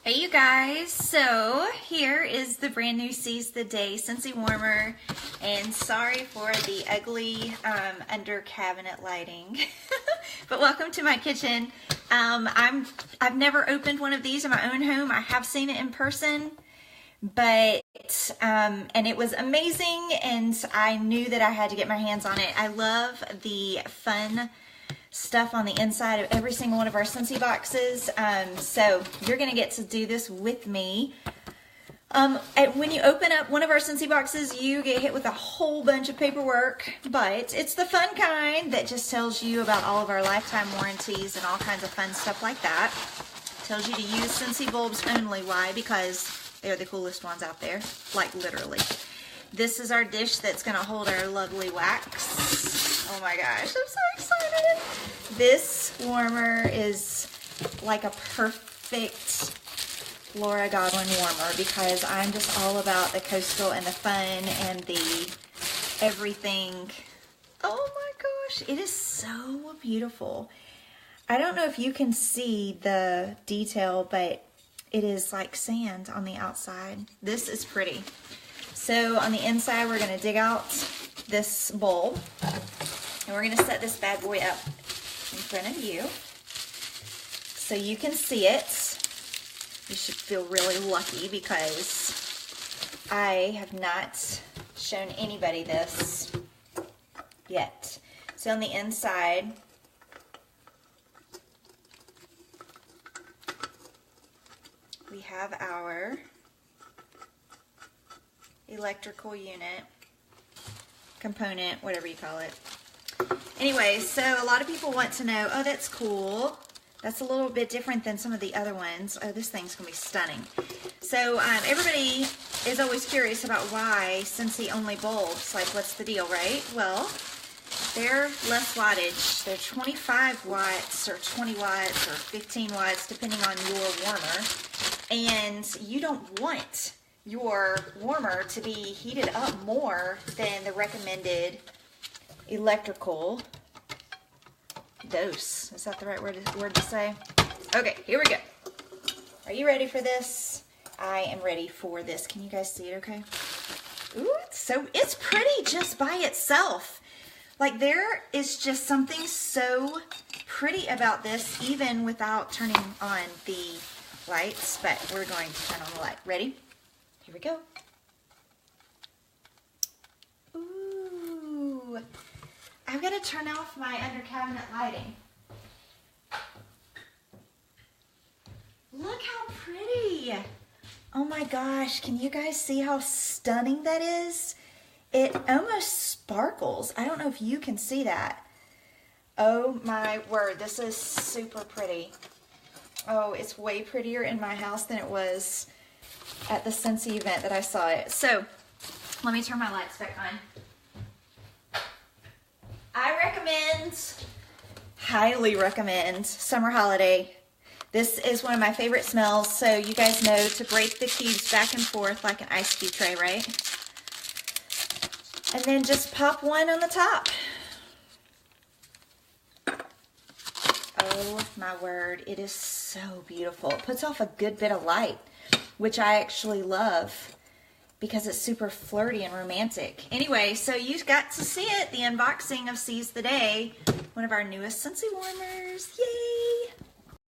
Hey you guys, so here is the brand new Seize the Day Scentsy warmer, and sorry for the ugly under cabinet lighting, but welcome to my kitchen. I've never opened one of these in my own home. I have seen it in person, but and it was amazing, and I knew that I had to get my hands on it. I love the fun stuff on the inside of every single one of our Scentsy boxes. So you're gonna get to do this with me. When you open up one of our Scentsy boxes, you get hit with a whole bunch of paperwork, but it's the fun kind that just tells you about all of our lifetime warranties and all kinds of fun stuff like that. Tells you to use Scentsy bulbs only. Why? Because they're the coolest ones out there, like literally. This is our dish that's gonna hold our lovely wax. Oh my gosh, I'm so excited. This warmer is like a perfect Laura Godwin warmer because I'm just all about the coastal and the fun and the everything. Oh my gosh, it is so beautiful. I don't know if you can see the detail, but it is like sand on the outside. This is pretty. So on the inside, we're gonna dig out this bulb and we're gonna set this bad boy up in front of you so you can see it. You should feel really lucky because I have not shown anybody this yet. So on the inside, we have our electrical unit, component, whatever you call it. Anyway, so a lot of people want to know, oh, that's cool. That's a little bit different than some of the other ones. Oh, this thing's gonna be stunning. So everybody is always curious about why Scentsy only bulbs. Like, what's the deal, right? Well, they're less wattage. They're 25 watts or 20 watts or 15 watts, depending on your warmer. And you don't want your warmer to be heated up more than the recommended electrical dose. Is that the right word to say? Okay, here we go. Are you ready for this? I am ready for this. Can you guys see it okay? Ooh, it's pretty just by itself. Like, there is just something so pretty about this, even without turning on the lights, but we're going to turn on the light. Ready? Here we go. Ooh. I've got to turn off my under cabinet lighting. Look how pretty. Oh my gosh, can you guys see how stunning that is? It almost sparkles. I don't know if you can see that. Oh my word, this is super pretty. Oh, it's way prettier in my house than it was at the Scentsy event that I saw it. So, let me turn my lights back on. I recommend, highly recommend, summer holiday. This is one of my favorite smells, so you guys know to break the cubes back and forth like an ice cube tray, right? And then just pop one on the top. Oh my word, it is so beautiful. It puts off a good bit of light, which I actually love because it's super flirty and romantic. Anyway, so you got to see it, the unboxing of Seize the Day, one of our newest Scentsy warmers. Yay!